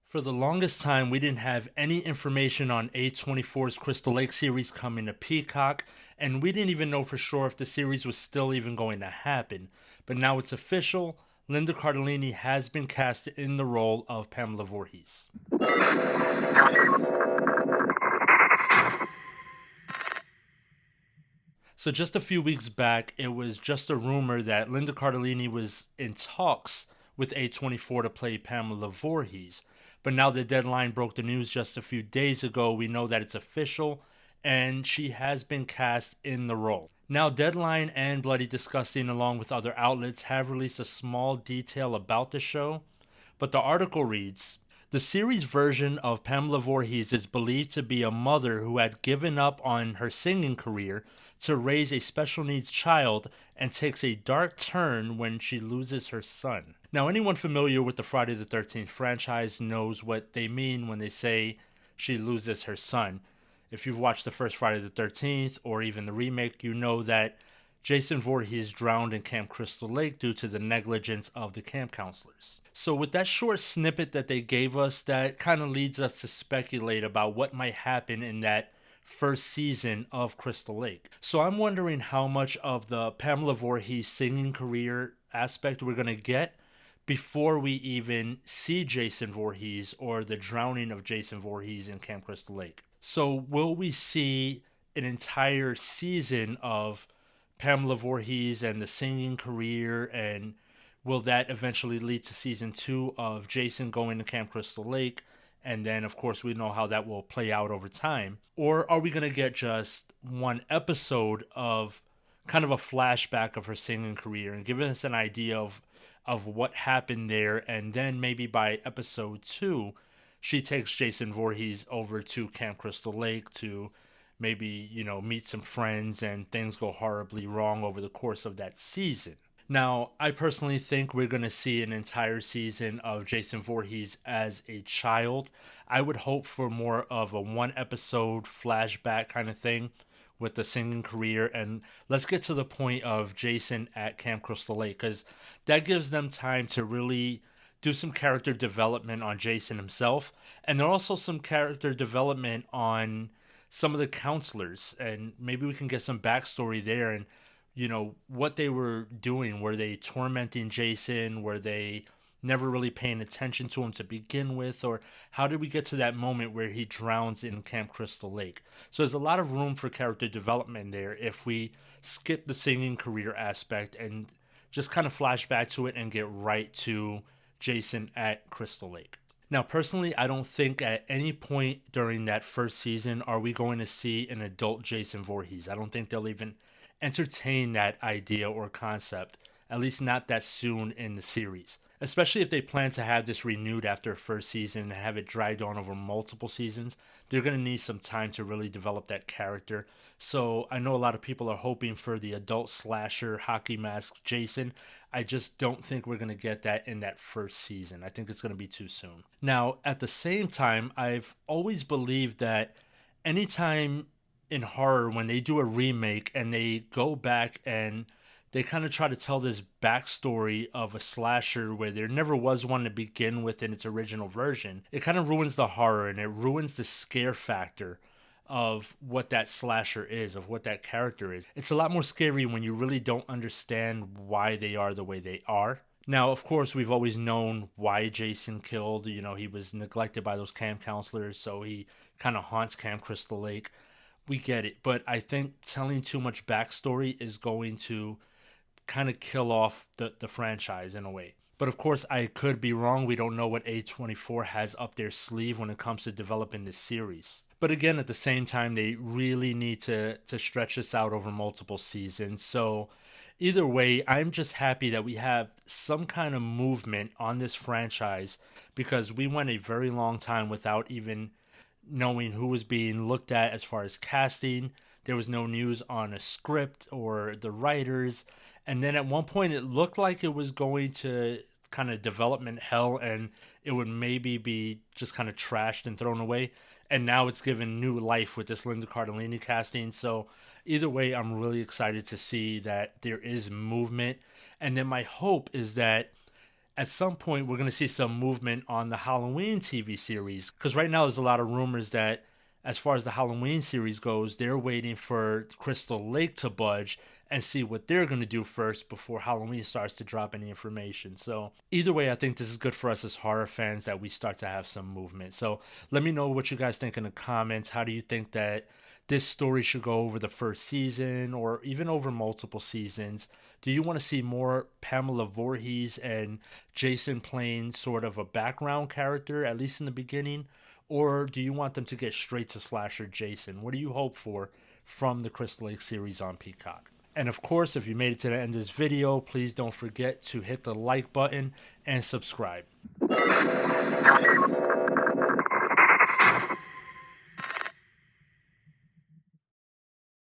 For the longest time, we didn't have any information on A24's Crystal Lake series coming to Peacock, and we didn't even know for sure if the series was still even going to happen. But now it's official. Linda Cardellini has been cast in the role of Pamela Voorhees. So just a few weeks back, it was just a rumor that Linda Cardellini was in talks with A24 to play Pamela Voorhees. But now the Deadline broke the news just a few days ago. We know that it's official and she has been cast in the role. Now, Deadline and Bloody Disgusting, along with other outlets, have released a small detail about the show. But the article reads: the series version of Pamela Voorhees is believed to be a mother who had given up on her singing career to raise a special needs child and takes a dark turn when she loses her son. Now, anyone familiar with the Friday the 13th franchise knows what they mean when they say she loses her son. If you've watched the first Friday the 13th or even the remake, you know that Jason Voorhees drowned in Camp Crystal Lake due to the negligence of the camp counselors. So, with that short snippet that they gave us, that kind of leads us to speculate about what might happen in that first season of Crystal Lake. So, I'm wondering how much of the Pamela Voorhees singing career aspect we're going to get before we even see Jason Voorhees or the drowning of Jason Voorhees in Camp Crystal Lake. So, will we see an entire season of Pamela Voorhees and the singing career, and will that eventually lead to season 2 of Jason going to Camp Crystal Lake? And then, of course, we know how that will play out over time. Or are we going to get just one episode of kind of a flashback of her singing career and giving us an idea of what happened there? And then maybe by episode 2, she takes Jason Voorhees over to Camp Crystal Lake to maybe, meet some friends, and things go horribly wrong over the course of that season. Now, I personally think we're going to see an entire season of Jason Voorhees as a child. I would hope for more of a one episode flashback kind of thing with the singing career. And let's get to the point of Jason at Camp Crystal Lake, because that gives them time to really do some character development on Jason himself. And there also some character development on some of the counselors, and maybe we can get some backstory there, and what they were doing. Were they tormenting Jason? Were they never really paying attention to him to begin with? Or how did we get to that moment where he drowns in Camp Crystal Lake? So there's a lot of room for character development there if we skip the singing career aspect and just kind of flash back to it and get right to Jason at Crystal Lake. Now, personally, I don't think at any point during that first season are we going to see an adult Jason Voorhees. I don't think they'll even entertain that idea or concept, at least not that soon in the series. Especially if they plan to have this renewed after a first season and have it dragged on over multiple seasons, they're going to need some time to really develop that character. So I know a lot of people are hoping for the adult slasher hockey mask Jason. I just don't think we're going to get that in that first season. I think it's going to be too soon. Now, at the same time, I've always believed that anytime in horror, when they do a remake and they go back and they kind of try to tell this backstory of a slasher where there never was one to begin with in its original version, it kind of ruins the horror and it ruins the scare factor of what that slasher is, of what that character is. It's a lot more scary when you really don't understand why they are the way they are. Now, of course, we've always known why Jason killed. He was neglected by those camp counselors, so he kind of haunts Camp Crystal Lake. We get it, but I think telling too much backstory is going to kind of kill off the franchise in a way. But of course, I could be wrong. We don't know what A24 has up their sleeve when it comes to developing this series. But again, at the same time, they really need to stretch this out over multiple seasons. So either way, I'm just happy that we have some kind of movement on this franchise, because we went a very long time without even knowing who was being looked at as far as casting. There was no news on a script or the writers. And then at one point it looked like it was going to kind of development hell and it would maybe be just kind of trashed and thrown away. And now it's given new life with this Linda Cardellini casting. So either way, I'm really excited to see that there is movement. And then my hope is that at some point we're going to see some movement on the Halloween TV series, because right now there's a lot of rumors that as far as the Halloween series goes, they're waiting for Crystal Lake to budge and see what they're going to do first before Halloween starts to drop any information. So either way, I think this is good for us as horror fans that we start to have some movement. So let me know what you guys think in the comments. How do you think that this story should go over the first season or even over multiple seasons? Do you want to see more Pamela Voorhees and Jason playing sort of a background character, at least in the beginning? Or do you want them to get straight to slasher Jason? What do you hope for from the Crystal Lake series on Peacock? And of course, if you made it to the end of this video, please don't forget to hit the like button and subscribe.